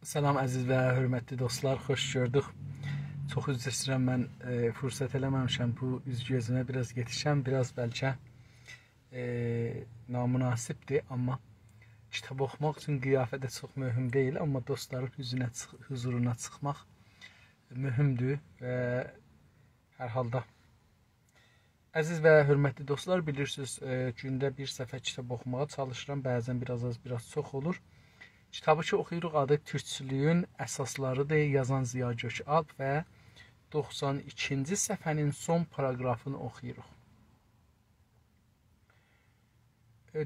Salam əziz və hörmətli dostlar, xoş gördük. Çox üzr istəyirəm, mən fürsət eləməmişəm bu üzgözünə biraz yetişəm, biraz bəlkə namünasibdir, amma kitab oxumaq üçün qiyafə də çox mühüm deyil, amma dostların huzuruna çıxmaq mühümdür və hər halda əziz və hörmətli dostlar, bilirsiniz, gündə bir səfər kitab oxumağa çalışıram, bəzən biraz az, biraz çox olur. Kitabı ki oxuyuruq, adı Türkçülüyün əsaslarıdır, yazan Ziya Gökalp və 92-ci səhifənin son paragrafını oxuyuruq.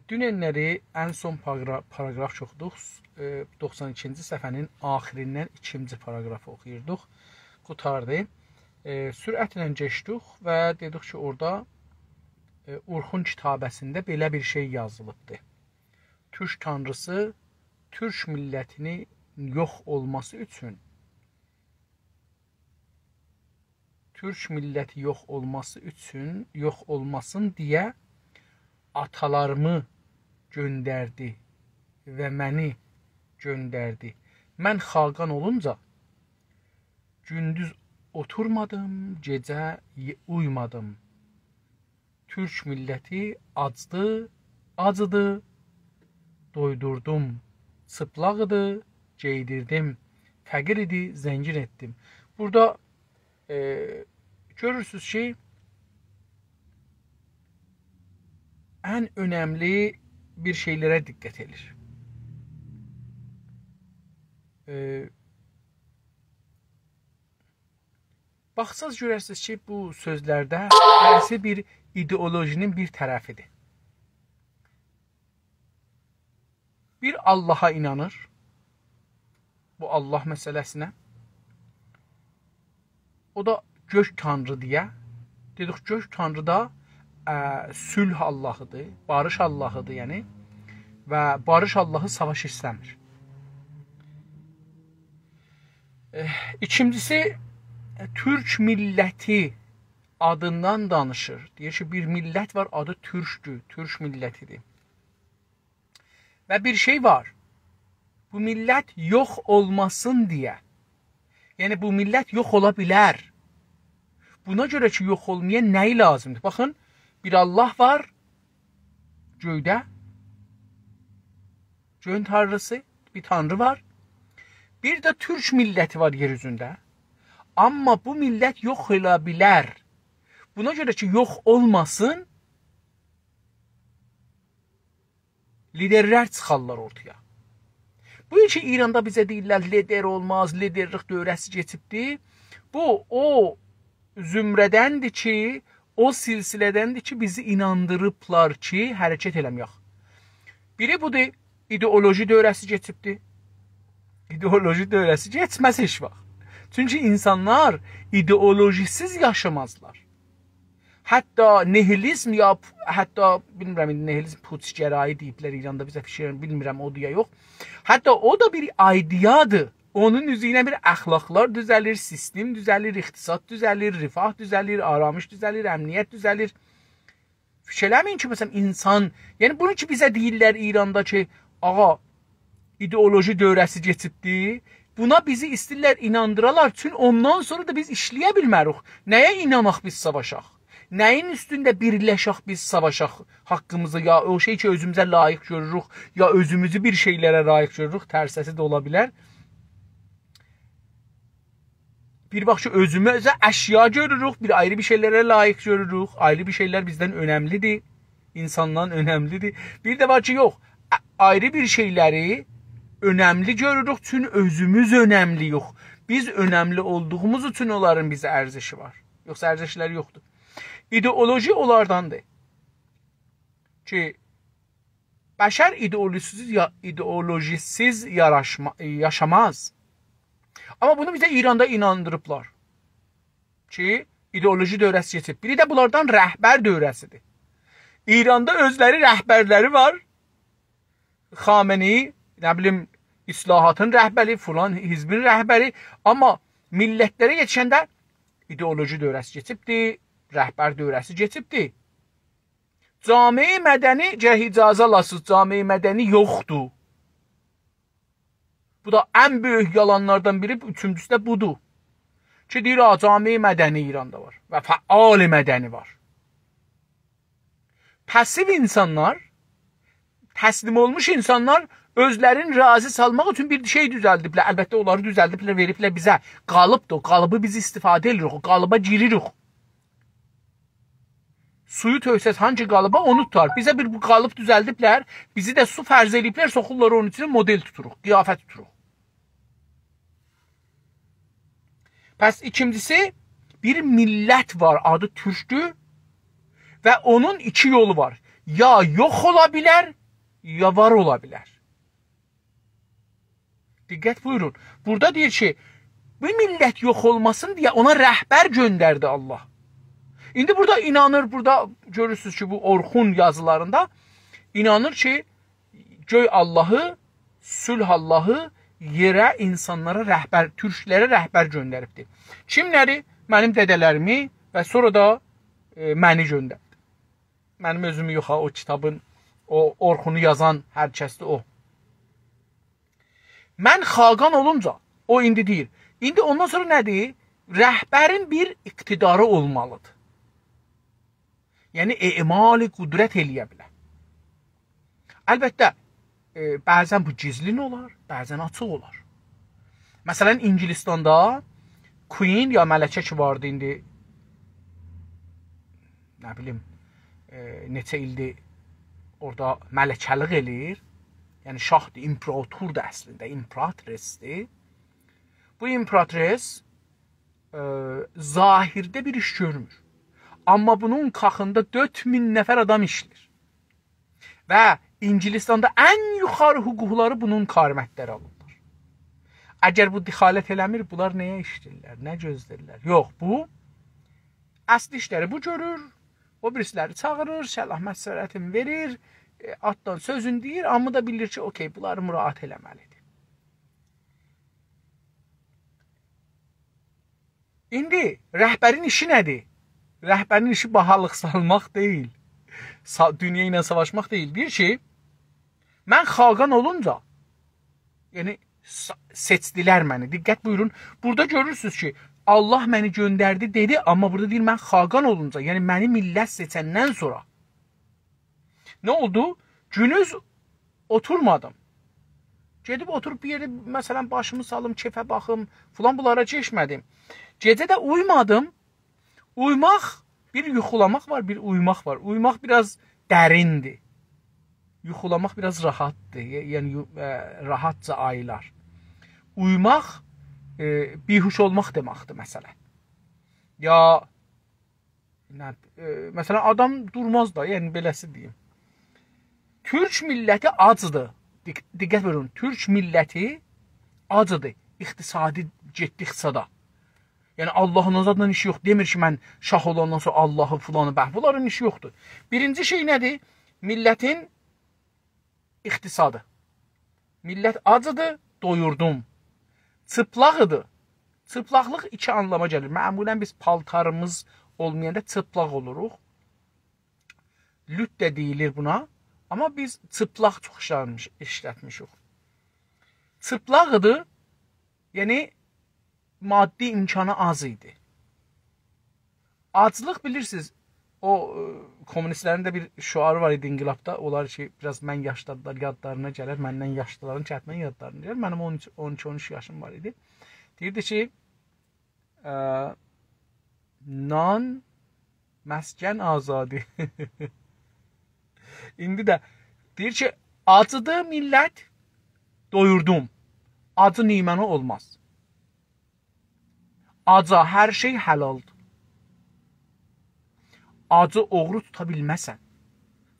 Dünənləri ən son paragraf oxuduq, 92-ci səhifənin axirindən 2-ci paragrafı oxuyurduq, qutardı. Sürətlə keçdik və dedik ki, orada Urxun kitabəsində belə bir şey yazılıbdır. Türk tanrısı Türk millətini yox olması üçün, Türk milləti yox olmasın deyə atalarımı göndərdi və məni göndərdi. Mən xaqan olunca gündüz oturmadım, gecə uymadım. Türk milləti acıdı, doydurdum. Çıplaq idi, geydirdim, fəqir idi, zəngin etdim. Burada görürsünüz ki, ən önəmli bir şeylərə diqqət edir. Baxsaz görərsiniz ki, bu sözlərdə hərsi bir ideolojinin bir tərəfidir. Bir Allaha inanır, bu Allah məsələsinə. O da gök tanrı deyə. Dedik, gök tanrı da sülh Allahıdır, barış Allahıdır yəni. Və barış Allahı savaş istəmir. İkincisi, Türk milləti adından danışır. Deyir ki, bir millət var, adı Türkdür, Türk millətidir. Və bir şey var, bu millət yox olmasın deyə. Yəni, bu millət yox ola bilər. Buna görə ki, yox olmaya nəyi lazımdır? Baxın, bir Allah var, göydə, göyün tanrısı, bir tanrı var. Bir də Türk milləti var yer üzündə. Amma bu millət yox ola bilər. Buna görə ki, yox olmasın, liderlər çıxarlar ortaya. Bu ki, İranda bizə deyirlər, lider olmaz, liderlik dövrəsi keçibdir. Bu, o zümrədəndir ki, o silsilədəndir ki, bizi inandırıblar ki, hərəkət eləməyək. Biri budur, ideoloji dövrəsi keçibdir. İdeoloji dövrəsi keçməz heç vaxt. Çünki insanlar ideolojisiz yaşamazlar. Hətta nihilizm ya, hətta bilmirəm, nihilizm puçgərayi deyiblər İranda, bizə fikirlərim, bilmirəm o deyə yox. Hətta o da bir ideyadır. Onun üzerinə bir əxlaqlar düzəlir, sistem düzəlir, iqtisad düzəlir, rifah düzəlir, aramış düzəlir, əmniyyət düzəlir. Fikirləməyin ki, məsələn, insan, yəni bunu ki, bizə deyirlər İranda ki, ağa, ideoloji dövrəsi keçibdir, buna bizi istəyirlər inandıralar, çünki ondan sonra da biz işləyə bilmərik. Nəyə inanaq biz savaşaq? Nəyin üstündə birləşək biz savaşaq haqqımızı, ya o şey ki, özümüzə layiq görürük, ya özümüzü bir şeylərə layiq görürük, tərsəsi də ola bilər. Bir bax ki, özümüzə əşya görürük, bir ayrı bir şeylərə layiq görürük, ayrı bir şeylər bizdən önəmlidir, insandan önəmlidir. Bir də var ki, yox, ayrı bir şeyləri önəmli görürük, çünki özümüz önəmli yox. Biz önəmli olduğumuz üçün onların bizə ərzişi var, yoxsa ərzişləri yoxdur. İdeoloji onlardandır ki, bəşər ideolojisiz yaşamaz. Amma bunu bizə İranda inandırıblar ki, ideoloji dövrəsi keçib. Biri də bunlardan rəhbər dövrəsidir. İranda özləri rəhbərləri var. Xameni, nə bilim, İslahatın rəhbəri, filan hizbin rəhbəri. Amma millətlərə yetişəndə ideoloji dövrəsi keçibdir. Rəhbər dövrəsi keçibdir. Cami mədəni icazə alasız, cami mədəni yoxdur. Bu da ən böyük yalanlardan biri, üçüncüsü də budur. Ki, deyir, cami mədəni İranda var və fəal mədəni var. Pasiv insanlar, təslim olmuş insanlar özlərini razı salmaq üçün bir şey düzəldiblər. Əlbəttə, onları düzəldiblər, veriblər bizə. Qalıbdır, o qalıbı biz istifadə edirik, o qalıba giririk. Suyu töksəz hangi qalıba onu tutar. Bizə bir bu qalıb düzəldiblər, bizi də su fərz ediblər, soxurlar onun üçün model tuturuq, qiyafət tuturuq. Pəs ikincisi, bir millət var, adı türkdür və onun iki yolu var. Ya yox ola bilər, ya var ola bilər. Diqqət buyurun. Burada deyir ki, bu millət yox olmasın deyə ona rəhbər göndərdi Allah. İndi burada inanır, burada görürsünüz ki, bu Orxun yazılarında inanır ki, göy Allahı, sülh Allahı yerə, insanlara rəhbər, türklərə rəhbər göndəribdir. Kimləri? Mənim dədələrimi və sonra da məni göndərdi. Mənim özümü yox, o kitabın, o Orxunu yazan hər kəsdir o. Mən xaqan olunca, o indi deyir. İndi ondan sonra nədir? Rəhbərin bir iqtidarı olmalıdır. Yəni, emali qüdrət eləyə bilər. Əlbəttə, bəzən bu gizlin olar, bəzən açıq olar. Məsələn, İngilistanda Queen ya mələkə ki vardı indi, nə bilim, neçə ildir orada mələkəlik eləyir. Yəni, şahdır, imperatordur əslində, imperatressdir. Bu imperatress zahirdə bir iş görmür. Amma bunun kaxında 4000 nəfər adam işlir. Və İngilistanda ən yuxarı hüquqları bunun karmətləri alırlar. Əgər bu dixalət eləmir, bunlar nəyə işləyirlər, nə gözləyirlər? Yox, bu əsli işləri bu görür, o birisləri çağırır, şəlah məsləhətini verir, atdan sözün deyir, amma da bilir ki, okey, bunları müraat eləməlidir. İndi rəhbərin işi nədir? Rəhbərin işi bahalıq salmaq deyil. Dünya ilə savaşmaq deyil. Deyir ki, mən xaqan olunca, yəni seçdilər məni. Diqqət buyurun. Burada görürsünüz ki, Allah məni göndərdi dedi, amma burada deyir, mən xaqan olunca, yəni məni millət seçəndən sonra. Nə oldu? Günüz oturmadım. Gedib oturup bir yeri, məsələn, başımı salım, kefə baxım, filan bunlara keçmədim. Gecə də uymadım. Uyumaq, bir yuxulamaq var, bir uyumaq var. Uyumaq biraz dərindir. Yuxulamaq biraz rahatdır. Yəni, rahatca ayılar. Uyumaq, bihuş olmaq deməkdir, məsələn. Ya, məsələn, adam durmaz da, yəni, beləsi deyim. Türk milləti acıdır. Diqqət verin, Türk milləti acıdır. İqtisadi getdi iqtisada. Yəni, Allahın azadla işi yox. Demir ki, mən şah olandan sonra Allahı, filanı, bunların işi yoxdur. Birinci şey nədir? Millətin iqtisadı. Millət acıdır, doyurdum. Çıplaqıdır. Çıplaqlıq iki anlama gəlir. Məmulən biz paltarımız olmayanda çıplaq oluruq. Lüt də deyilir buna. Amma biz çıplaq çox işlətmişik. Çıplaqıdır, yəni maddi imkanı az idi. Aclıq bilirsiniz, o komünistlərin də bir şuarı var idi inqilabda. Onlar ki, biraz mən yaşladılar, yadlarına gələr. Məndən yaşlıların çətmən yadlarına gələr. Mənim 12-13 yaşım var idi. Deyirdi ki, nan, məskən azadi. İndi də deyir ki, acıdır millət, doyurdum. Acı niməni olmaz. Aca hər şey həlaldır. Acı oğru tuta bilməsən.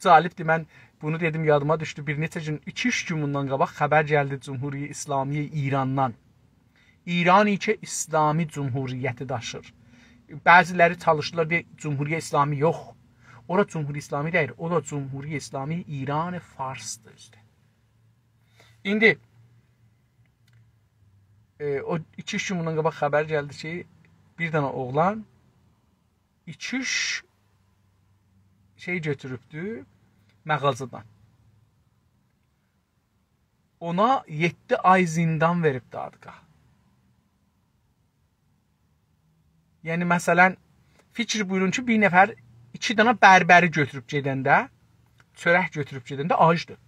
Calibdir, mən bunu dedim, yadıma düşdü. Bir neçə gün, 2-3 gün bundan qabaq xəbər gəldi Cumhuriyyə İslamiyyə İrandan. İran ki, İslami Cumhuriyyəti daşır. Bəziləri çalışdılar, bir Cumhuriyyə İslami yox. Ora Cumhuriyyə İslami deyil, o da Cumhuriyyə İslami İran-ı Farsdır. İndi o 2-3 gün bundan qabaq xəbər gəldi ki, bir dənə oğlan 2-3 şey götürübdü məğazadan. ona 7 ay zindan verib dadqa. Yəni məsələn fikir buyurun ki, bir nəfər 2 dana bərbəri götürüb gedəndə, çörək götürüb gedəndə acdır.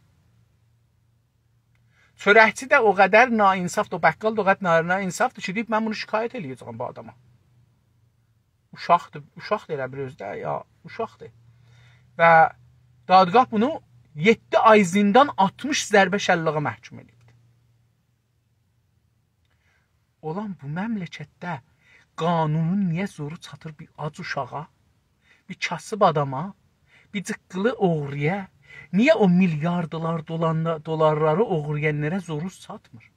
Çörəkçi də o qədər nainsafdır, o bəqqal da o qədər nainsafdır ki, deyib mən bunu şikayət eləyəcəm bu adama. Uşaqdır elə bir özdə, ya uşaqdır. Və dadqah bunu 7 ay zindan 60 zərbə şəllağa məhkum edibdir. Olan bu məmləkətdə qanunun niyə zoru çatır bir ac uşağa, bir kasıb adama, bir cıqqılı oğruya, niyə o milyardolar dolarları oğurlayanlara zoru çatmır?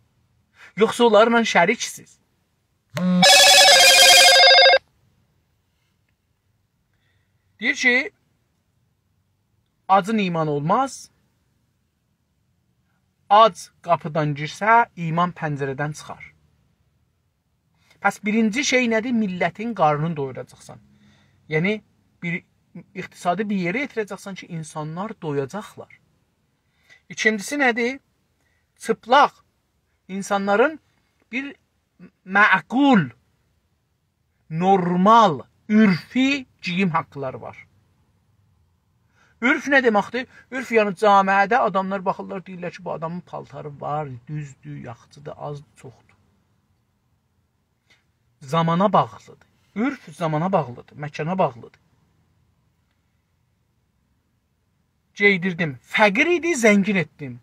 Yoxsa onlarla şəriksiz? Deyir ki, acın iman olmaz, ac qapıdan girsə, iman pəncərədən çıxar. Pəs birinci şey nədir? Millətin qarnını doyuracaqsan. Yəni, bir iqtisadi bir yerə yetirəcəksən ki, insanlar doyacaqlar. İkincisi nədir? Çıplaq insanların bir məqul, normal, ürfi geyim haqqları var. Ürf nə deməkdir? Ürf yəni camiədə adamlar baxırlar, deyirlər ki, bu adamın paltarı var, düzdür, yaxçıdır, azdır, çoxdur. Zamana bağlıdır. Ürf zamana bağlıdır, məkana bağlıdır. Geydirdim, fəqir idi, zəngin etdim.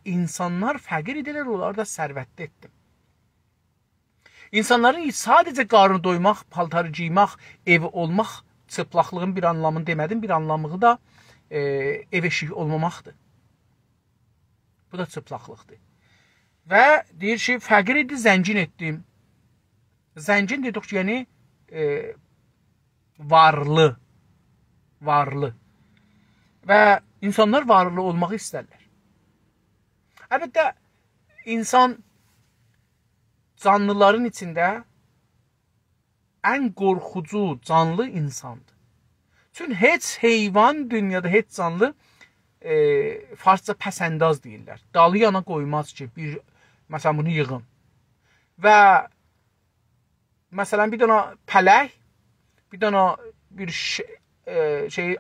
İnsanlar fəqir idilər, onları da sərvətli etdim. İnsanların sadəcə qarnı doymaq, paltarı giymək, evi olmaq, çıplaqlığın bir anlamını demədim, bir anlamı da ev eşiyi olmamaqdır. Bu da çıplaqlıqdır. Və deyir ki, fəqir idi, zəngin etdim. Zəngin dedik ki, yəni varlı. Və insanlar varlı olmağı istərlər. Əlbəttə, insan canlıların içində ən qorxucu canlı insandır. Çünki heç heyvan dünyada, heç canlı farsca pəsəndaz deyirlər. Dalı yana qoymaz ki, məsələn, bunu yığın. Və məsələn, bir dana pələk, bir dana bir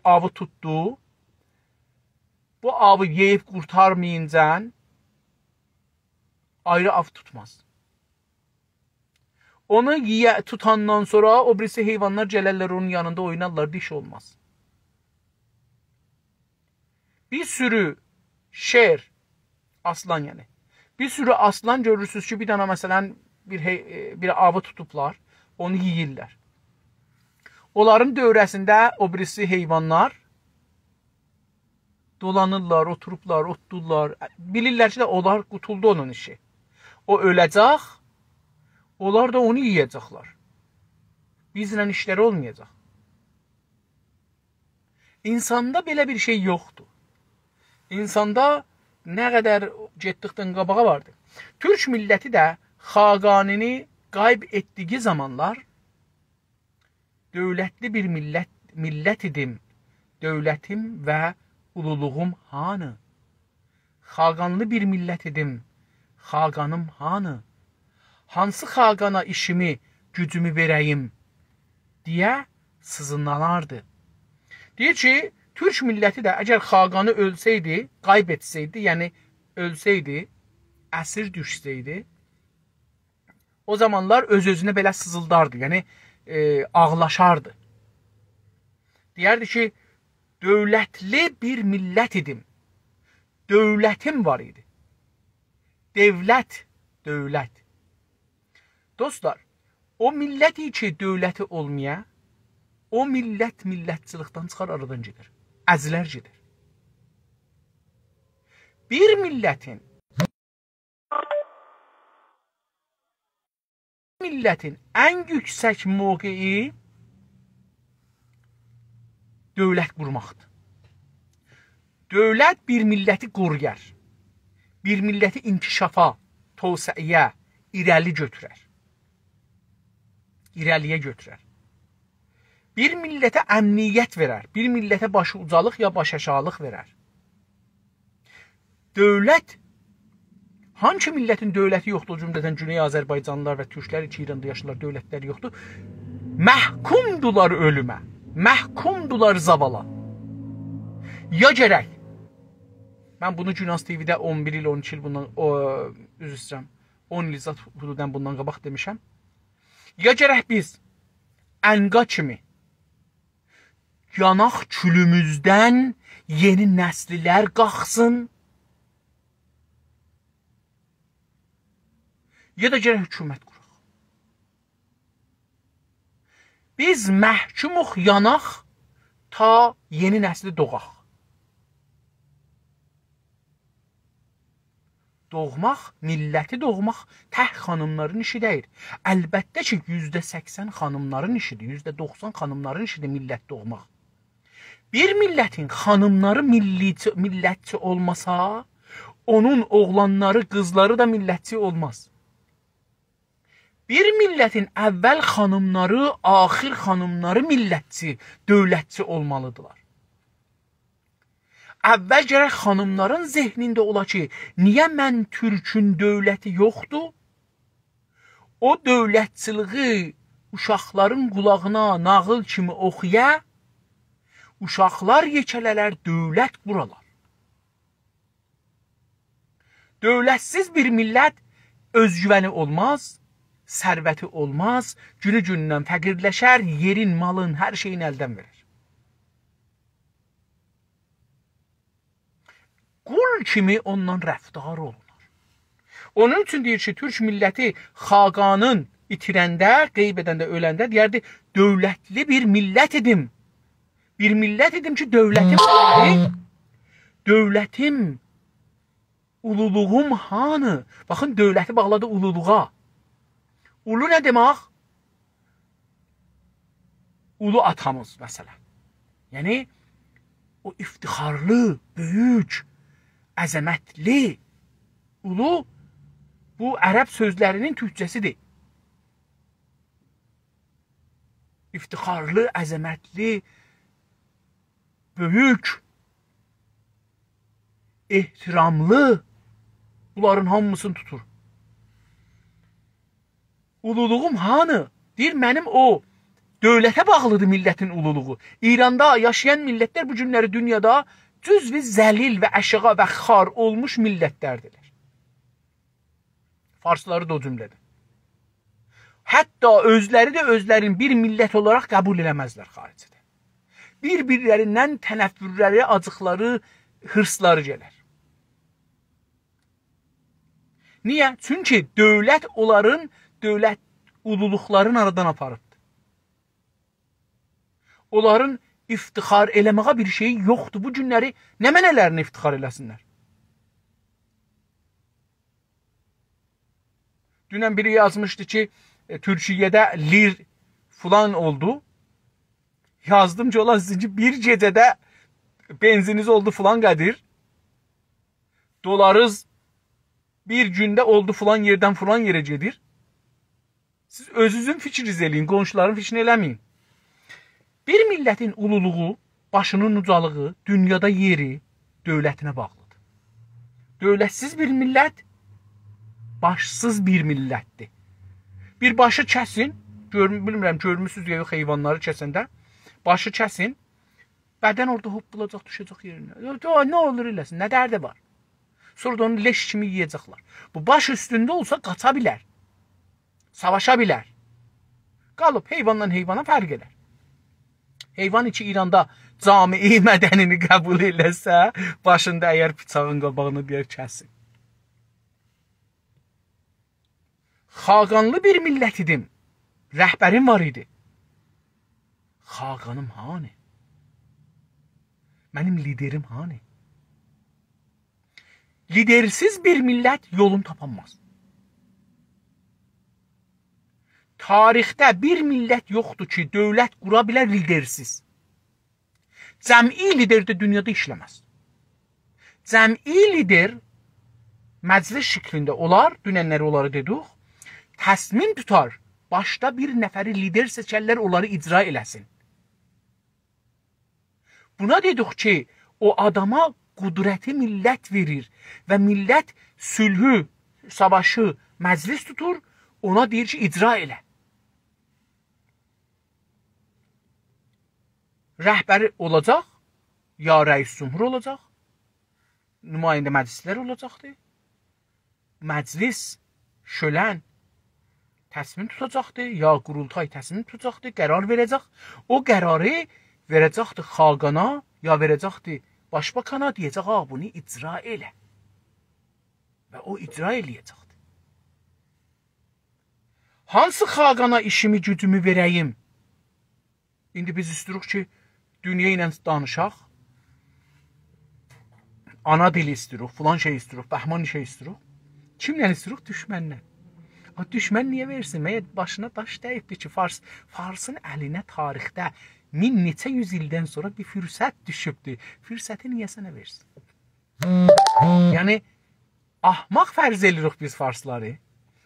avı tutdu. Bu avı yeyib qurtarmayınca ayrı av tutmaz. Onu tutandan sonra o birisi heyvanlar gələrlər onun yanında oynarlar, diş olmaz. Bir sürü şer, aslan yəni. Bir sürü aslan görürsünüz ki, bir dana məsələn bir avı tutublar, onu yeyirlər. Onların dövrəsində o birisi heyvanlar dolanırlar, oturublar, otdurlar. Bilirlər ki, onlar qutuldu onun işi. O öləcək, onlar da onu yiyəcəklər. Bizlə işləri olmayacaq. İnsanda belə bir şey yoxdur. İnsanda nə qədər getdikdən qabağa vardır. Türk milləti də Xaqanini qayb etdiyi zamanlar dövlətli bir millət idim. Dövlətim və ululuğum hanı? Xaqanlı bir millət idim. Xaqanım hanı? Hansı xaqana işimi, gücümü verəyim deyə sızınlanardı. Deyir ki, Türk milləti də əgər xaqanı ölsəydi, qayb etsəydi, yəni ölsəydi, əsir düşsəydi, o zamanlar öz-özünə belə sızıldardı, yəni ağlaşardı. Deyərdi ki, dövlətli bir millət idim. Dövlətim var idi. Dövlət. Dostlar, o millət ki, dövləti olmaya, o millətçılıqdan çıxar, aradan gedir. Əzilər gedir. Bir milletin ən yüksək mövqeyi dövlət qurmaqdır. Dövlət bir milləti qoruyar. Bir milləti inkişafa, tövsəyə, irəliyə götürər. Bir millətə əmniyyət verər. Bir millətə başı ucalıq ya baş aşağılıq verər. Dövlət Hangi millətin dövləti yoxdur, o cümlədən Güney Azərbaycanlılar və Türklər ki, İranda yaşırlar, dövlətləri yoxdur. Məhkumdular ölümə, məhkumdular zavala. Ya gərək, mən bunu Günans TV-də 11 il, 12 il bundan, üzr istəyirəm, 10 il zat hududən bundan qabaq demişəm. Ya gərək biz ənqa kimi yanaq külümüzdən yeni nəslilər qalxsın, ya da gərək hökumət quraq. Biz məhkumuq yanaq ta yeni nəsli doğaq. Doğmaq, milləti doğmaq tək xanımların işi deyil. Əlbəttə ki, %80 xanımların işidir, %90 xanımların işidir millət doğmaq. Bir millətin xanımları millətçi olmasa, onun oğlanları, qızları da millətçi olmaz. Bir millətin əvvəl xanımları, axir xanımları millətçi, dövlətçi olmalıdırlar. Əvvəl gərək xanımların zehnində ola ki, niyə mən Türkün dövləti yoxdur? O dövlətçiliği uşaqların qulağına nağıl kimi oxuya, uşaqlar yekələlər, dövlət quralar. Dövlətsiz bir millət özgüvəni olmaz, sərvəti olmaz, günü-gündən fəqirləşər, yerin, malın, hər şeyin əldən verir. Qul kimi ondan rəftar olunur. Onun üçün deyir ki, Türk milləti xaqanın itirəndə, qeyb edəndə, öləndə deyərdi, dövlətli bir millət idim. Bir millət idim ki, dövlətim, ululuğum hanı? Baxın, dövləti bağladı ululuğa. Ulu nə demək? Ulu atamız, məsələn. Yəni, o iftixarlı, böyük, əzəmətli, ulu, bu ərəb sözlərinin türkçəsidir. İftixarlı, əzəmətli, böyük, ehtiramlı, bunların hamısını tutur. Ululuğum hanı? Deyir, mənim o dövlətə bağlıdır millətin ululuğu. İranda yaşayan millətlər bu günləri dünyada cüzvi zəlil və əşığa və xar olmuş millətlərdirlər. Farsları da o cümlədir. Hətta özləri də özlərin bir millət olaraq qəbul eləməzlər xaricdə. Bir-birlərindən tənəffürləri, acıqları, hırsları gələr. Niyə? Çünki dövlət onların, dövlət ululuqların aradan aparıbdır. Onların iftixar eləməyə bir şey yoxdur. Bu günləri nə mənələrini iftixar eləsinlər? Dünən biri yazmışdı ki, Türkiyədə lir falan oldu. Yazdım ki, ola sizin ki, bir gecədə benziniz oldu falan qədir. Dolarız bir gündə oldu falan yerdən falan yerə gedir. Siz özünüzün fikriniz eləyin, qonşuların fikrini eləməyin. Bir millətin ululuğu, başının ucalığı, dünyada yeri dövlətinə bağlıdır. Dövlətsiz bir millət, başsız bir millətdir. Bir başı kəsin, bilmirəm, görmüsünüz ya yox heyvanları kəsəndə, başı kəsin, bədən orada hoppulacaq, düşəcək yerinə. Nə olur eləsin, nə dərdi var? Sonra da onu leş kimi yiyəcəklər. Bu baş üstündə olsa qaça bilər, savaşa bilər. Qalıb heyvandan heyvana fərq edər. Heyvan içi İranda cami-i mədənini qəbul eləsə, başında əgər bıçağın qabağını deyər kəsin. Xaqanlı bir millət idim. Rəhbərim var idi. Xaqanım hani? Mənim liderim hani? Lidersiz bir millət yolun tapanmaz. Tarixdə bir millət yoxdur ki, dövlət qura bilər lidersiz. Cəm'i lider də dünyada işləməz. Cəm'i lider məclis şəklində olar, dünənləri onları dedik, təsmin tutar, başda bir nəfəri lider seçərlər, onları icra eləsin. Buna dedik ki, o adama qudrəti millət verir və millət sülhü, savaşı məclis tutur, ona deyir ki, icra elə. Rəhbəri olacaq, ya rəis cümhur olacaq, nümayəndə məclislər olacaqdır. Məclis, şölən təsmin tutacaqdır, ya qurultay təsmin tutacaqdır, qərar verəcək. O qərarı verəcəkdir xaqana, ya verəcəkdir başbakana, deyəcək, bunu icra elə. Və o icra eləyəcəkdir. Hansı xaqana işimi, gücümü verəyim? İndi biz istəyirik ki, dünya ilə danışaq. Ana dili istəyirik, filan şey istəyirik, bəhman şey istəyirik. Kimlə istəyirik? Düşmənlə. O düşmən niyə versin? Məyər başına daş dəyibdir ki, Farsın əlinə tarixdə min neçə yüz ildən sonra bir fürsət düşübdür. Fürsəti niyə sənə versin? Yəni, ahmaq fərz edirik biz farsları.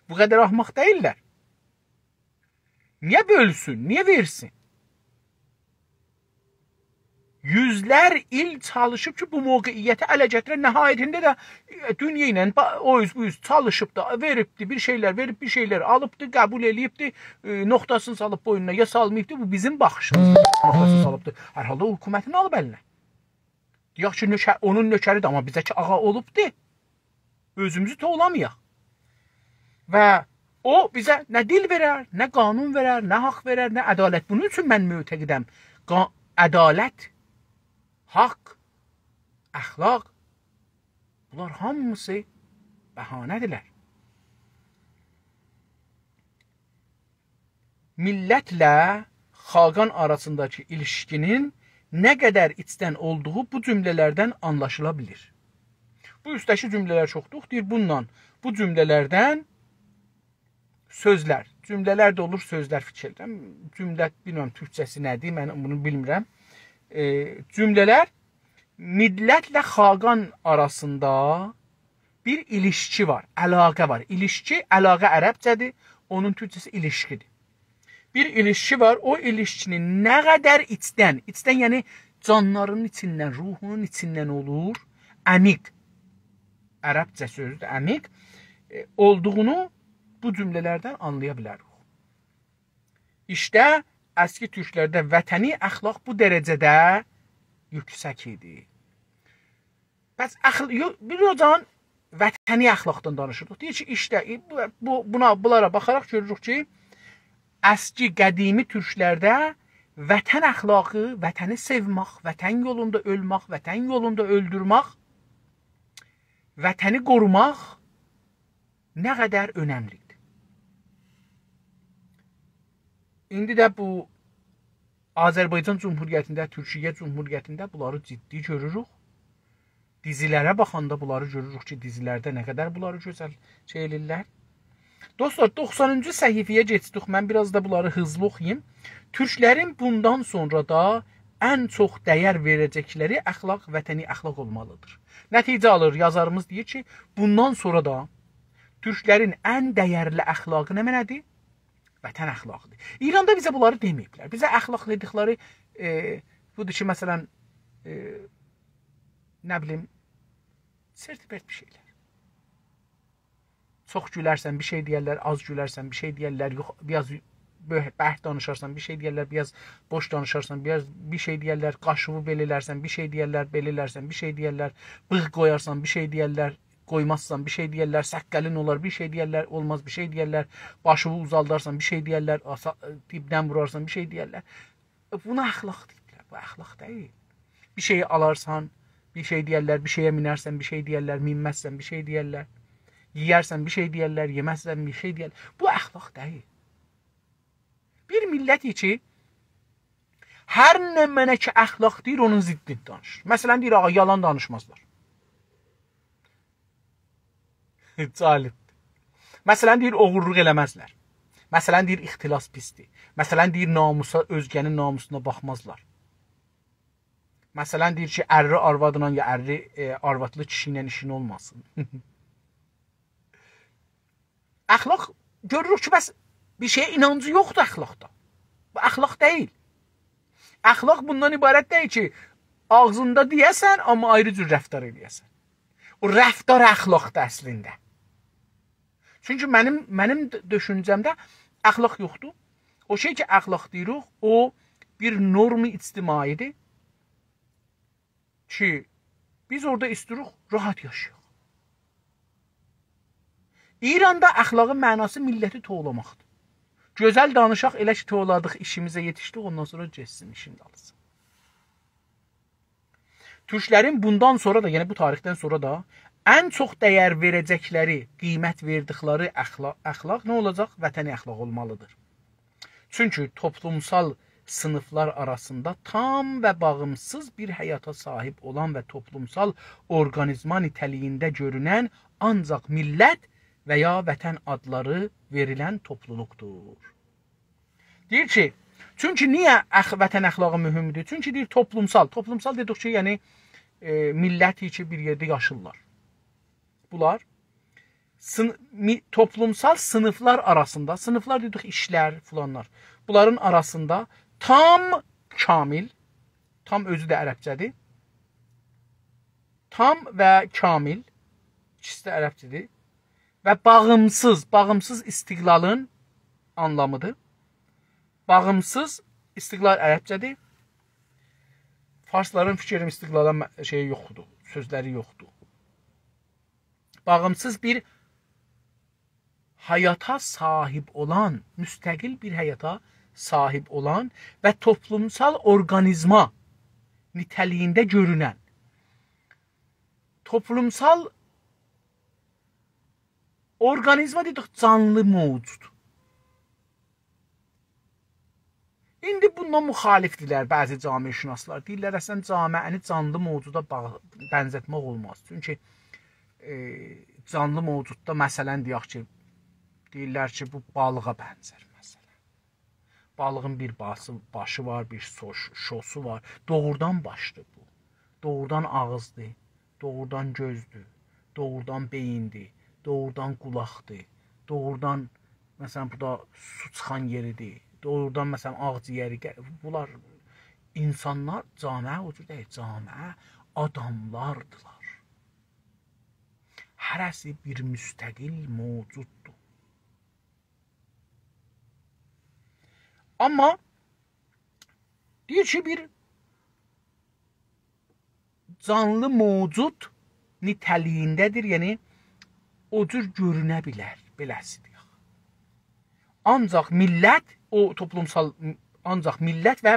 Bu qədər ahmaq deyirlər. Niyə bölsün? Niyə versin? Yüzlər il çalışıb ki, bu mövqeyiyyəti ələ gətirən, nəhayətində də dünya ilə o yüz bu yüz çalışıb da, veribdi, bir şeylər verib, bir şeylər alıbdı, qəbul eləyibdi, nöqtasını salıb boynuna, ya salmayıbdı, bu bizim baxışımız nöqtasını salıbdı. Hər halda o hökumətini alıb əlinə. Deyək ki, onun nökəridir, amma bizə ki, ağa olubdu. Özümüzü toğlamayaq. Və o bizə nə dil verər, nə qanun verər, nə haqq verər, nə ədalət. Bunun üçün mən mütəqidəm. Ədalət, haqq, əxlaq, bunlar hamısı bəhanədirlər. Millətlə xaqan arasındakı ilişkinin nə qədər içdən olduğu bu cümlələrdən anlaşıla bilir. Bu üstəki cümlələr çoxdur. Deyir, bundan, bu cümlələrdən sözlər, cümlələr də olur, sözlər fikirdən. Cümlə, bilməm, türkçəsi nədir, mən bunu bilmirəm. Cümlələr millətlə xaqan arasında bir ilişki var, əlaqə var. İlişki, əlaqə ərəbcədir, onun türkçəsi ilişkidir. Bir ilişki var, o ilişkinin nə qədər içdən yəni canların içindən, ruhunun içindən olur, əmiq, ərəbcə sözdür, əmiq olduğunu bu cümlələrdən anlaya bilərik. İşte əski türklərdə vətəni əxlaq bu dərəcədə yüksək idi. Bəs bir ocan vətəni əxlaqdan danışırdıq. Deyir ki, işte bunlara baxaraq görürük ki, əski qədimi türklərdə vətən əxlaqı, vətəni sevmək, vətən yolunda ölmək, vətən yolunda öldürmək, vətəni qorumaq nə qədər önəmlidir. İndi də bu Azərbaycan Cumhuriyyətində, Türkiyə Cumhuriyyətində bunları ciddi görürük. Dizilərə baxanda bunları görürük ki, dizilərdə nə qədər bunları gözəl şey elirlər. Dostlar, 90-cı səhifəyə keçdik. Mən biraz da bunları hızlı oxuyayım. Türklərin bundan sonra da ən çox dəyər verəcəkləri əxlaq, vətəni əxlaq olmalıdır. Nəticə alır, yazarımız deyir ki, bundan sonra da Türklərin ən dəyərli əxlaqı nədir? Vətən əxlaqıdır. İranda bizə bunları deməyiblər. Bizə əxlaq dedikləri budur ki, məsələn, nə bilim, sertifat bir şeylər. Çox gülərsən, bir şey deyərlər, az gülərsən, bir şey deyərlər, yox, biraz bəhd danışarsan, bir şey deyərlər, biraz boş danışarsan, bir şey deyərlər, qaşığı belilərsən, bir şey deyərlər, belilərsən, bir şey deyərlər, bığ qoyarsan, bir şey deyərlər, qoymazsan, bir şey deyərlər, səqqəlin olar, bir şey deyərlər, olmaz, bir şey deyərlər, başını uzaldarsan, bir şey deyərlər, dibdən vurarsan, bir şey deyərlər. Buna əxlaq deyirlər, bu əxlaq deyil. Bir şeyi alarsan, bir şey deyərlər, bir şeyə minərsən, bir şey deyərlər, minməzsən, bir şey deyərlər, yiyərsən, bir şey deyərlər, yeməzsən, bir şey deyərlər. Bu əxlaq deyil. Bir millət ki, hər nə mənə ki əxlaq deyir, onun ziddini danışır. Məsələn, deyir, ağa, yalan danışmazlar. Calibdir. Məsələn, deyir, oğurluq eləməzlər. Məsələn, deyir, ixtilas pisdir. Məsələn, deyir, namusa, özgənin namusuna baxmazlar. Məsələn, deyir ki, ərri arvadla ya ərri arvadlı kişi ilə işin olmasın. Əxlaq, görürük ki, bəs bir şeyə inancı yoxdur əxlaqda. Bu əxlaq deyil. Əxlaq bundan ibarət deyil ki, ağzında deyəsən, amma ayrı cür rəftar edəsən. O rəftar əxlaqdır əslində. Çünki mənim düşüncəmdə əxlaq yoxdur. O şey ki, əxlaq deyirik, o bir norm-i ictimaidir ki, biz orada istirik rahat yaşayaq. İranda əxlaqın mənası milləti toğlamaqdır. Gözəl danışaq, elə ki, toğladıq, işimizə yetişdik, ondan sonra geçsin, işin dalısın. Türklərin bundan sonra da, yəni bu tarixdən sonra da ən çox dəyər verəcəkləri, qiymət verdikləri əxlaq nə olacaq? Vətəni əxlaq olmalıdır. Çünki toplumsal sınıflar arasında tam və bağımsız bir həyata sahib olan və toplumsal orqanizma nitəliyində görünən ancaq millət və ya vətən adları verilən topluluqdur. Deyir ki, çünki niyə vətən əxlaqı mühümdür? Çünki deyir toplumsal. Toplumsal dedikcə, yəni millət ki, bir yerdə yaşırlar. Bunlar toplumsal sınıflar arasında, sınıflar dedik işlər, filanlar. Bunların arasında tam kamil, tam özü də ərəbcədir. Tam və kamil, ikisi də ərəbcədir. Və bağımsız istiqlalın anlamıdır. Bağımsız istiqlal ərəbcədir. Farsların fikrim istiqlala şeyi yoxdur, sözləri yoxdur. Bağımsız bir həyata sahib olan, müstəqil bir həyata sahib olan və toplumsal orqanizma nitəliyində görünən, toplumsal orqanizma dedik, canlı mövcud. İndi bundan müxalifdirlər bəzi camiəşünaslar. Deyirlər, əslən camiəni canlı mövcuda bənzətmək olmaz. Çünki canlı mövcudda məsələn deyək ki, deyirlər ki, bu balığa bənzər məsələn. Balığın bir başı var, bir şosu var. Doğrudan başdır bu. Doğrudan ağızdır, doğrudan gözdür, doğrudan beyindir, doğrudan qulaqdır, doğrudan məsələn burada su çıxan yeridir. Doğrudan məsələn ağciyəri, bunlar insanlar, camiə o cür deyil, camiə adamlardılar. Hərəsi bir müstəqil mövcuddur. Amma deyir ki, bir canlı mövcud nitəliyindədir, yəni o cür görünə bilər, beləsidir. Ancaq millət, o toplumsal, ancaq millət və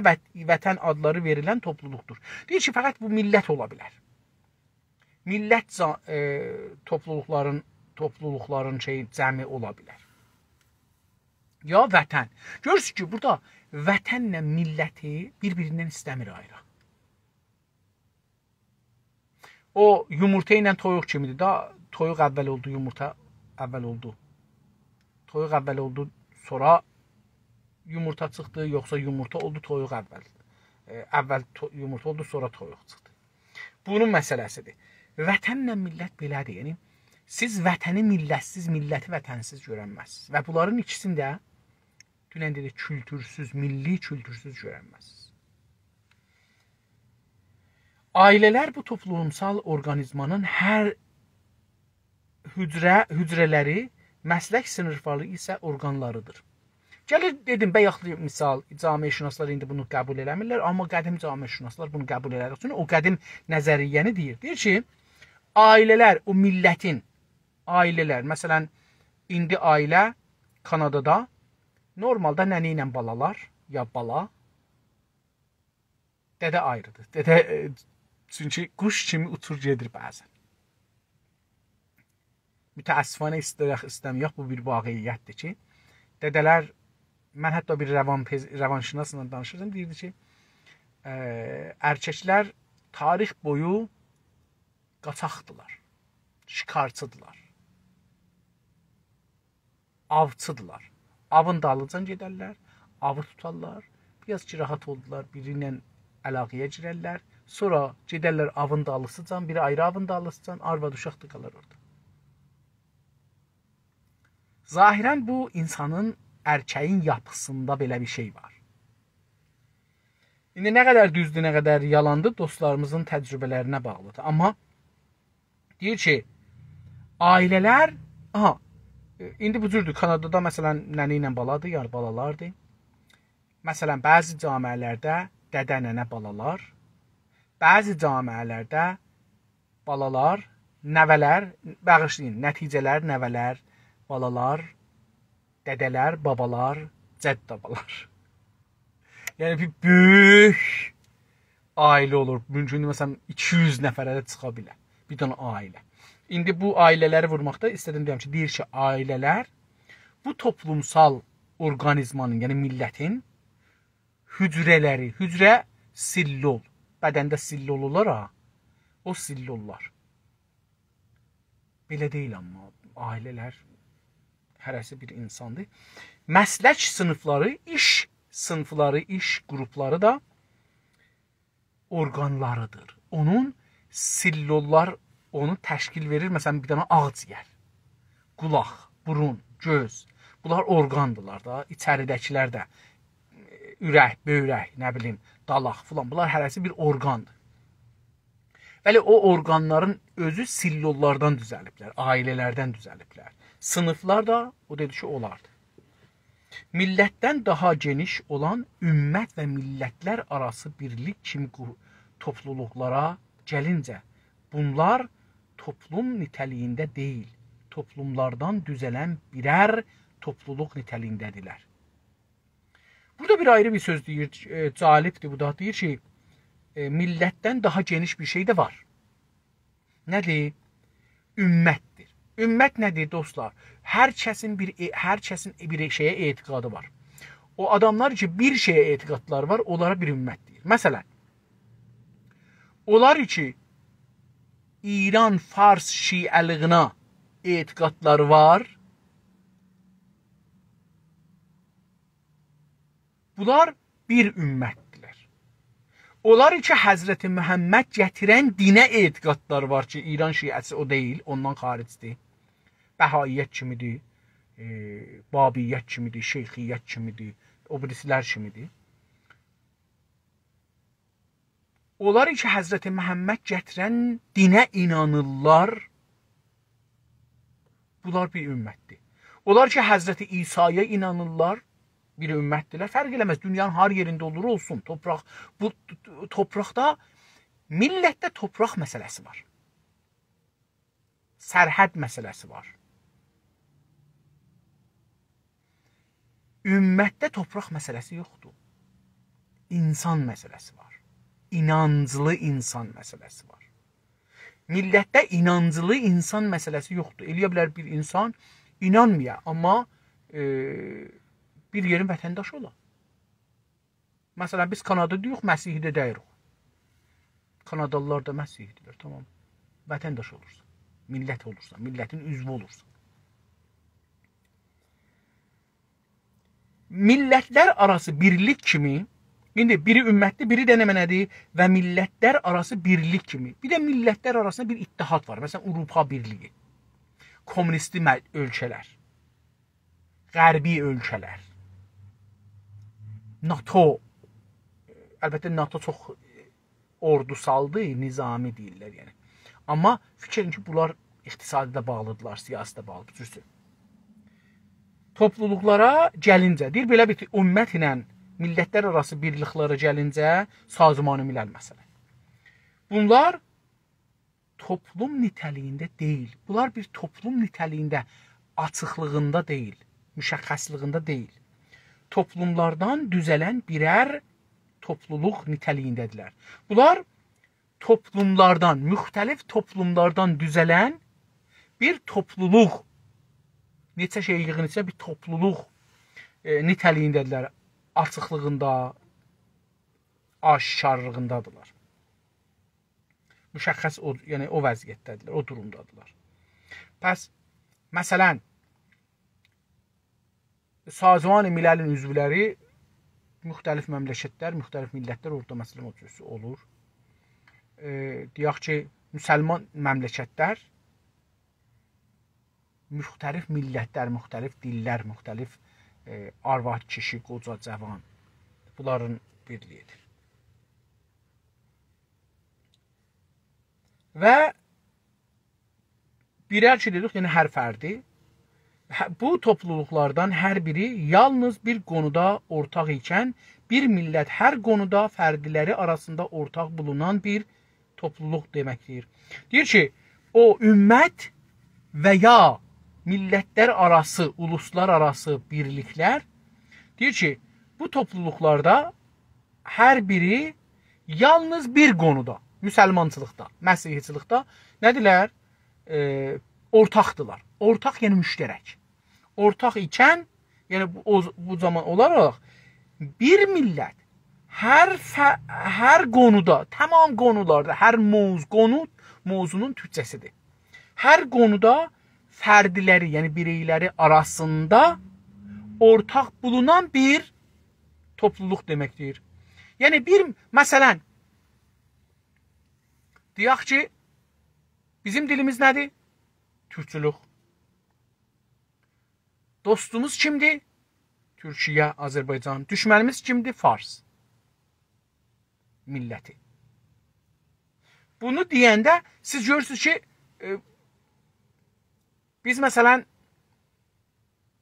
vətən adları verilən topluluqdur. Deyir ki, fəqət bu millət ola bilər. Millət topluluqların cəmi ola bilər. Ya vətən. Görürsünüz ki, burada vətənlə milləti bir-birindən istəmir ayrı. O yumurta ilə toyuq kimidir da, toyuq əvvəl oldu, yumurta əvvəl oldu. Toyuq əvvəl oldu, sonra yumurta çıxdı, yoxsa yumurta oldu, toyuq əvvəl. Əvvəl yumurta oldu, sonra toyuq çıxdı. Bunun məsələsidir. Vətənlə millət belədir. Yəni, siz vətəni millətsiz, milləti vətənsiz görənməzsiniz. Və bunların ikisində dünən dedik, kültürsüz, milli kültürsüz görənməzsiniz. Ailələr bu toplumsal orqanizmanın hər hücrələri, məslək sınıfları isə orqanlarıdır. Gəlir dedim, bəyəxli misal, camiəşünaslar indi bunu qəbul eləmirlər, amma qədim camiəşünaslar bunu qəbul elədir. Çünki o qədim nəzəriyyəni deyir. Deyir ki, ailələr, o millətin ailələr, məsələn, indi ailə Kanadada normalda nənə ilə balalar, ya bala, dədə ayrıdır. Dədə, çünki quş kimi uçur gedir bəzən. Mütəəssifanə istəməyək, bu bir vaqiyyətdir ki, dədələr, mən hətta bir rəvanşünasla danışırdım, deyirdi ki, erkəklər tarix boyu qaçaqdılar, şikarçıdılar, avçıdılar. Avın dalıcan gedərlər, avı tutarlar, biraz ki, rahat oldular, biri ilə əlaqəyə girərlər, sonra gedərlər avın dalısıcan, biri ayrı avın dalısıcan, arvad uşaqdı qalar orada. Zahirən bu insanın, erkəyin yapısında belə bir şey var. İndi nə qədər düzdür, nə qədər yalandır, dostlarımızın təcrübələrinə bağlıdır. Amma deyir ki, ailələr, İndi bu cürdür. Kanadada məsələn nənə ilə baladır, yəni balalardır. Məsələn, bəzi camiələrdə dədə nənə balalar, bəzi camiələrdə balalar, nəvələr, bağışlayın, nəticələr, nəvələr, balalar, dədələr, babalar, cəddabalar. Yəni bir böyük ailə olur. Mümkün məsələn 200 nəfərə də çıxa bilər. Bir dənə ailə. İndi bu ailələri vurmaqda istədim deyəm ki, deyir ki, ailələr bu toplumsal orqanizmanın, yəni millətin hücrələri, hücrə sillol, bədəndə sillol olar ha, o sillollar. Belə deyil amma ailələr hərəsi bir insandır. Məslək sınıfları, iş sınıfları, iş qrupları da orqanlarıdır. Onun sillollar onu təşkil verir. Məsələn, bir dənə ağciyər, qulaq, burun, göz. Bunlar orqandırlar da. İçəridəkilər də ürək, böyrək, nə bilim, dalaq filan. Bunlar hərəsi bir orqandır. Bəli, o orqanların özü sillollardan düzəliblər, ailələrdən düzəliblər. Sınıflar da o dedi ki, olardı. Millətdən daha geniş olan ümmət və millətlər arası birlik kimi topluluqlara gəlincə, bunlar toplum nitəliyində deyil, toplumlardan düzələn birər topluluq nitəliyindədirlər. Burada bir ayrı bir söz deyir, calibdir bu da, deyir ki, millətdən daha geniş bir şey də var. Nədir? Ümmətdir. Ümmət nədir dostlar? Hər kəsin bir şeyə etiqadı var. O adamlar ki, bir şeyə etiqadları var, onlara bir ümmət deyir. Məsələn, onlar ki, İran, Fars, Şiəlığına etiqadları var. Bunlar bir ümmətdirlər. Onlar ki, Həzrəti Məhəmməd gətirən dinə etiqadları var ki, İran şiəsi o deyil, ondan xaricdir. Bəhaiyət kimidir, Babiyyət kimidir, Şeyxiyyət kimidir, o birisilər kimidir. Onlar ki, Həzrəti Məhəmməd gətirən dinə inanırlar. Bunlar bir ümmətdir. Onlar ki, Həzrəti İsa'ya inanırlar. Bir ümmətdirlər. Fərq eləməz. Dünyanın har yerində olur olsun. Bu torpaqda, millətdə torpaq məsələsi var. Sərhəd məsələsi var. Ümmətdə torpaq məsələsi yoxdur. İnsan məsələsi var. İnancılı insan məsələsi var. Millətdə inancılı insan məsələsi yoxdur. Eləyə bilər bir insan inanmaya, amma bir yerin vətəndaşı olar. Məsələn, biz Kanada deyirik, Məsihdə deyirik. Kanadalılar da Məsihdirlər, tamam. Vətəndaş olursan, millət olursan, millətin üzvü olursan. Millətlər arası birlik kimi, indi biri ümmətdir, biri də nədir? Və millətlər arası birlik kimi. Bir də millətlər arasında bir ittihad var. Məsələn, Avropa Birliyi, komünist ölkələr, qərbi ölkələr, NATO, əlbəttə NATO çox ordusaldır, nizami deyirlər yəni. Amma fikrin ki, bunlar iqtisadi da bağlıdırlar, siyasi də bağlıdır. Topluluqlara gəlincə, deyir belə bir ümmət ilə millətlər arası birliklərə gəlincə, Sazman-ı Milal məsələn. Bunlar toplum nitəliyində deyil. Bunlar bir toplum nitəliyində açıqlığında deyil, müşəxxəsliyində deyil. Toplumlardan düzələn birər topluluq nitəliyindədirlər. Bunlar toplumlardan, müxtəlif toplumlardan düzələn bir topluluq, neçə şey yığın içində bir topluluq nitəliyindədirlər. Açıqlığında, aşkarlığındadırlar. Müşəxxəs, yəni o vəziyyətdədirlər, o durumdadılar. Pəs, məsələn, Sazman-ı Milalin üzvləri müxtəlif məmləkətlər, müxtəlif millətlər orada məsələn o cürsü olur. Deyək ki, müsəlman məmləkətlər müxtəlif millətlər, müxtəlif dillər, müxtəlif arvad, kişi, qoca, cavan bunların birliyidir. Və birər ki dedik, yəni hər fərdi Bu topluluqlardan hər biri yalnız bir qonuda ortaq ikən, bir millət hər qonuda fərdiləri arasında ortaq bulunan bir topluluq deməkdir. Deyir ki, o ümmət və ya millətlər arası, uluslar arası birliklər, deyir ki, bu topluluqlarda hər biri yalnız bir qonuda, müsəlmançılıqda, məsihçılıqda nədirlər? Ortaqdılar. Ortaq yəni müştərək. Ortaq ikən, yəni bu zaman olaraq bir millət hər qonuda, tamam qonularda, hər mövzunun türkçəsidir. Hər qonuda fərdiləri, yəni bireyləri arasında ortaq bulunan bir topluluq deməkdir. Yəni məsələn, deyək ki, bizim dilimiz nədir? Türkçülük. Dostumuz kimdir? Türkiyə, Azərbaycan. Düşmənimiz kimdir? Fars. Milləti. Bunu deyəndə siz görürsünüz ki, biz məsələn,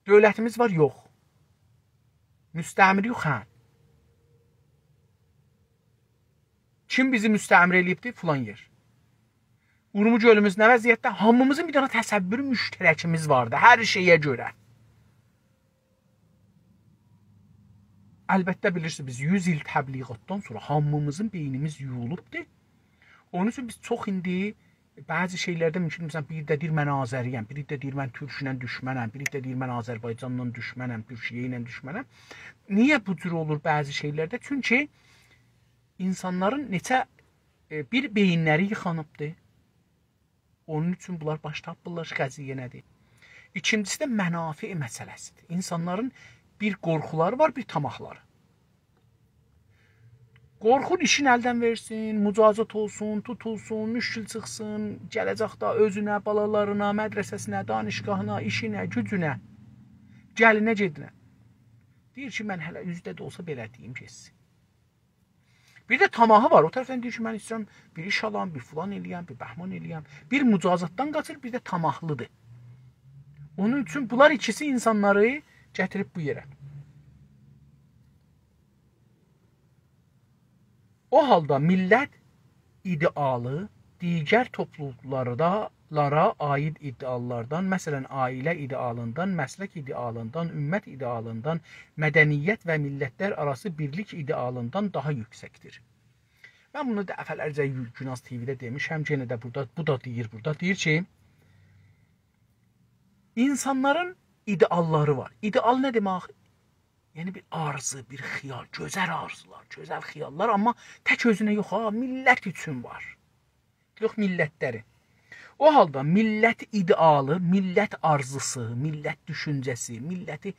dövlətimiz var, yox. Müstəmir yox, hə. Kim bizi müstəmir eləyibdir? Filan yer. Urmu gölümüz nə vəziyyətdə? Hamımızın bir dənə təsəvvürü müştərəkimiz vardı, hər şeyə görə. Əlbəttə bilirsiniz, biz 100 il təbliğatdan sonra hamımızın beynimiz yuyulubdur. Onun üçün biz çox indi bəzi şeylərdə mümkün, məsələn, biri də deyir mən Azəriyəm, biri də deyir mən Türkiylə düşmənəm, biri də deyir mən Azərbaycanla düşmənəm, Türkiyə ilə düşmənəm. Niyə bu cür olur bəzi şeylərdə? Çünki insanların bir beyinləri yıxanıbdır. Onun üçün bunlar baş tapırlar, qəziyyə nədir? İkincisi də mənafi məsələsidir. İnsanların bir qorxuları var, bir tamahları. Qorxur işin əldən versin, mücazat olsun, tutulsun, müşkil çıxsın, gələcəkdə özünə, balalarına, mədrəsəsinə, danışqahına, işinə, gücünə, gəlinə, gedinə. Deyir ki, mən hələ üzdə də olsa belə deyim keçsin. Bir də tamahı var. O tərəfdən deyir ki, mən istəyirəm bir iş alam, bir filan eləyəm, bir bəhman eləyəm. Bir mücazatdan qaçır, bir də tamahlıdır. Onun üçün bunlar ikisi insanları gətirib bu yerə. O halda millət idealı digər topluluqlara aid ideallardan, məsələn, ailə idealından, məslək idealından, ümmət idealından, mədəniyyət və millətlər arası birlik idealından daha yüksəkdir. Mən bunu dəfələrcə Günaz TV-də demişəm, yenə də bu da deyir burada. Deyir ki, insanların idealları var. İdeal nə demək? Yəni bir arzu, bir xiyal, gözəl arzular, gözəl xiyallar, amma tək özünə yox, millət üçün var. Yox, millətləri. O halda millət idealı, millət arzusu, millət düşüncəsi, milləti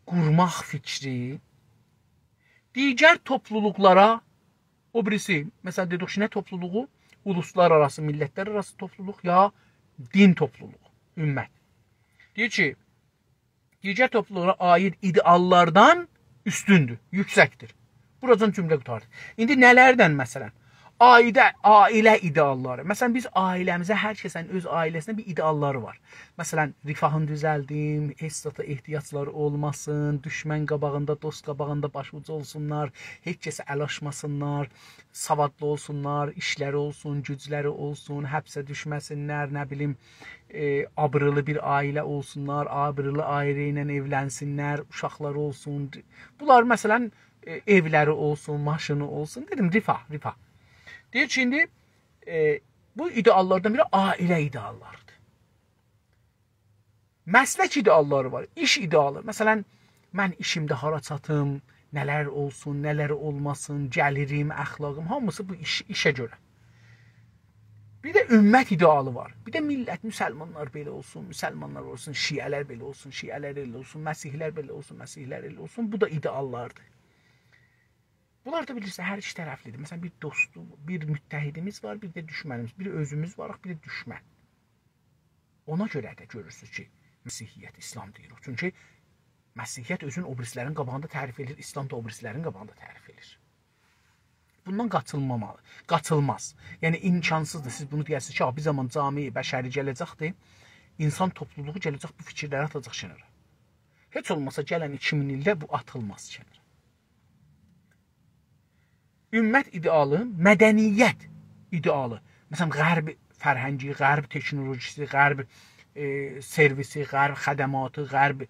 qurmaq fikri digər topluluqlara, o birisi, məsələn, dedik ki, nə topluluğu? Uluslar arası, millətlər arası topluluq ya din topluluğu, ümmət. Deyir ki, digər topluluğa aid ideallardan üstündür, yüksəkdir. Buradan cümlə qutardı. İndi nələrdən məsələn? Ailə idealları. Məsələn, biz ailəmizə, hər kəsin öz ailəsinə bir idealları var. Məsələn, rifahın düzəldim, hesata ehtiyacları olmasın, düşmən qabağında, dost qabağında başucu olsunlar, heç kəsə əl açmasınlar, savadlı olsunlar, işləri olsun, gücləri olsun, həbsə düşməsinlər, nə bilim, abrılı bir ailə olsunlar, abrılı ailə ilə evlənsinlər, uşaqları olsun. Bunlar məsələn, evləri olsun, maşını olsun, dedim, rifah. Deyir ki, indi bu ideallardan biri ailə ideallarıdır. Məslək idealları var, iş idealı. Məsələn, mən işimdə hara çatım, nələr olsun, nələr olmasın, gəlirim, əxlaqım, hamısı bu işə görə. Bir də ümmət idealı var. Bir də millət, müsəlmanlar belə olsun, müsəlmanlar olsun, şiələr belə olsun, şiələr elə olsun, məsihlər belə olsun, məsihlər elə olsun. Bu da ideallardır. Bunlar da bilirsə, hər iki tərəflidir. Məsələn, bir dostum, bir müttəhidimiz var, bir də düşmənimiz. Bir özümüz varıq, bir də düşmən. Ona görə də görürsünüz ki, Məsihiyyət, İslam deyirik. Çünki Məsihiyyət özün o birislərin qabağında tərif edir, İslam da o birislərin qabağında tərif edir. Bundan qaçılmaz. Yəni, imkansızdır. Siz bunu deyərsiniz ki, bir zaman cami bəşəri gələcəkdir. insan topluluğu gələcək bu fikirləri atacaq kənara. Heç olmasa gələn 2000 ildə bu atılmaz kənara. Ümmət idealı, mədəniyyət idealı. Məsələn, qərb fərhəngi, qərb teknolojisi, qərb servisi, qərb xədəmatı, qərb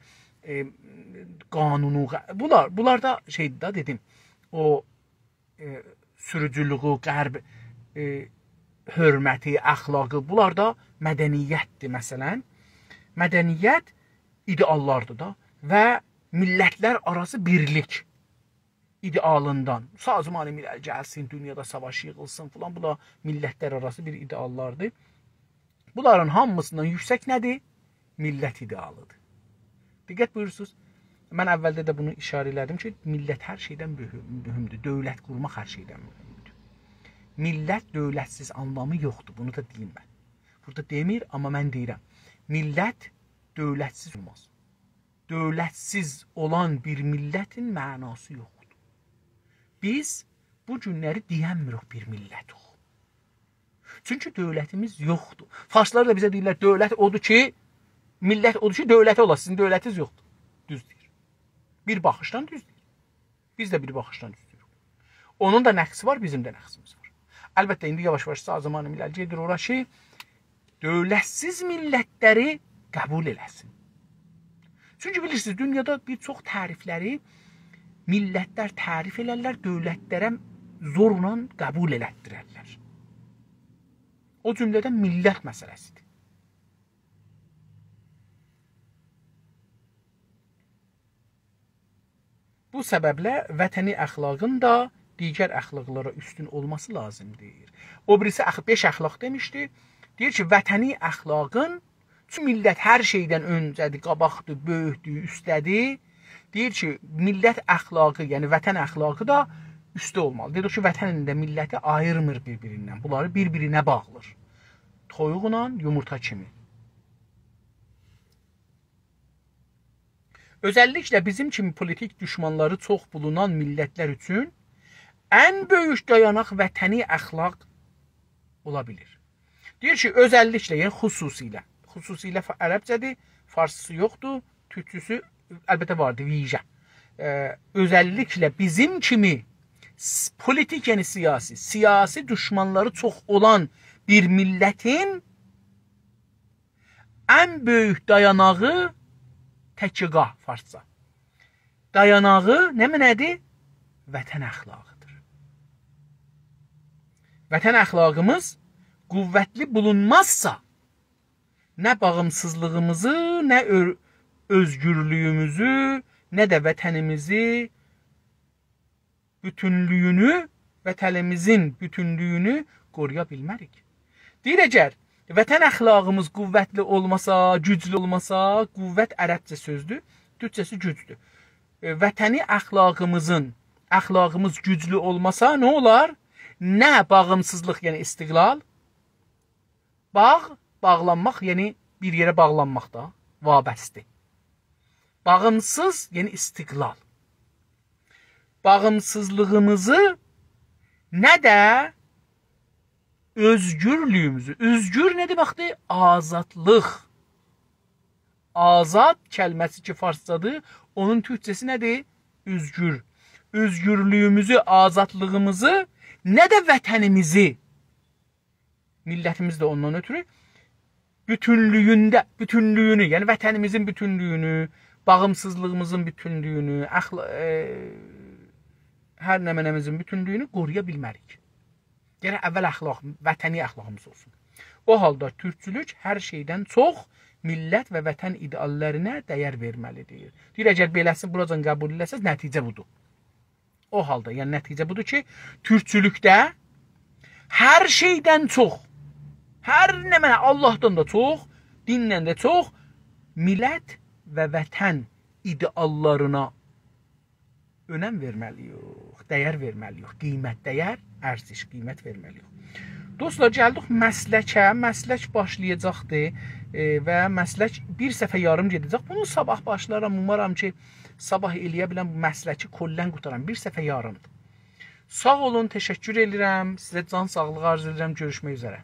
qanunu, bunlar da şeydir da dedim, o sürücülüğü, qərb hörməti, əxlaqı, bunlar da mədəniyyətdir məsələn. Mədəniyyət ideallardır da və millətlər arası birlik idealından. Sazman-ı milləl gəlsin, dünyada savaş yığılsın filan, bu da millətlər arası bir ideallardır. Bunların hamısından yüksək nədir? Millət idealıdır. Diqqət buyursunuz. Mən əvvəldə də bunu işarə elədim ki, millət hər şeydən mühümdür. Dövlət qurmaq hər şeydən mühümdür. Millət dövlətsiz anlamı yoxdur. Bunu da deyim mən. Burada demir, amma mən deyirəm. Millət dövlətsiz olmaz. Dövlətsiz olan bir millətin mənası yoxdur. Biz bu günləri deyəmirik bir millət o. Çünki dövlətimiz yoxdur. Farslar da bizə deyirlər, dövlət odur ki, millət odur ki, dövləti ola, sizin dövlətiniz yoxdur. Düz deyir. Bir baxışdan düz deyir. Biz də bir baxışdan düz deyirik. Onun da nəqsi var, bizim də nəqsimiz var. Əlbəttə, indi yavaş-yavaş Sazman-ı milləl gedir ora ki, dövlətsiz millətləri qəbul eləsin. Çünki bilirsiniz, dünyada bir çox tərifləri millətlər tərif elərlər, dövlətlərə zorla qəbul elətdirərlər. O cümlədən millət məsələsidir. Bu səbəblə vətəni əxlaqın da digər əxlaqlara üstün olması lazımdır. O birisi 5 əxlaq demişdi. Deyir ki, vətəni əxlaqın, çünki millət hər şeydən öncədir, qabaqdır, böyükdür, üstədir. Deyir ki, millət əxlaqı, yəni vətən əxlaqı da üstə olmalı. Deyir ki, vətənin də milləti ayırmır bir-birindən. Bunları bir-birinə bağlır. Toyuqla yumurta kimi. Özəlliklə bizim kimi politik düşmanları çox bulunan millətlər üçün ən böyük dayanaq vətəni əxlaq ola bilir. Deyir ki, özəlliklə, yəni xüsusilə. Xüsusilə ərəbcədir, farsısı yoxdur, türkçüsü əlbəttə vardır, vicə. Özəlliklə bizim kimi politik, yəni siyasi düşmanları çox olan bir millətin ən böyük dayanağı təkiqah farsça. Dayanağı nədir? Vətən əxlaqıdır. Vətən əxlaqımız qüvvətli bulunmazsa, nə bağımsızlığımızı, nə özgürlüyümüzü, nə də vətənimizi bütünlüyünü, vətənimizin bütünlüyünü qoruya bilmərik. Deyir, əgər vətən əxlaqımız qüvvətli olmasa, güclü olmasa, qüvvət ərəbcə sözdür, türkçəsi gücdür. Vətəni əxlaqımız güclü olmasa nə olar? Nə bağımsızlıq, yəni istiqlal, bağlanmaq, yəni bir yerə bağlanmaq da vabəsdir. Bağımsız, yəni istiqlal. Bağımsızlığımızı nə də özgürlüyümüzü. Özgür nə deməkdir? Azadlıq. Azad kəlməsi ki farscadır, onun türkçəsi nədir? Özgür. Özgürlüyümüzü, azadlığımızı, nə də vətənimizi, millətimiz də ondan ötürü, bütünlüyünü, yəni vətənimizin bütünlüyünü, bağımsızlığımızın bütünlüyünü, hər nəmənəmizin bütünlüyünü qoruya bilmərik. Yəni, əvvəl əxlaq, vətəni əxlaqımız olsun. O halda türkçülük hər şeydən çox millət və vətən ideallərinə dəyər verməlidir. Deyir, əgər beləsin, buradan qəbul eləsəz, nəticə budur. O halda, yəni nəticə budur ki, türkçülükdə hər şeydən çox, hər nə mənə Allahdan da çox, dinlə də çox, millət və vətən ideallarına önəm verməliyik, dəyər verməliyik, qiymət, dəyər, ərziş, qiymət verməliyik. Dostlar, gəldik məsləkə, məslək başlayacaqdır və məslək bir səfə yarım gedəcək. Bunu sabah başlaram, umaram ki, sabah eləyə bilən bu məsləki kollən qutaram, bir səfə yarımdır. Sağ olun, təşəkkür edirəm, sizə can sağlığı arzu edirəm, görüşmək üzərə.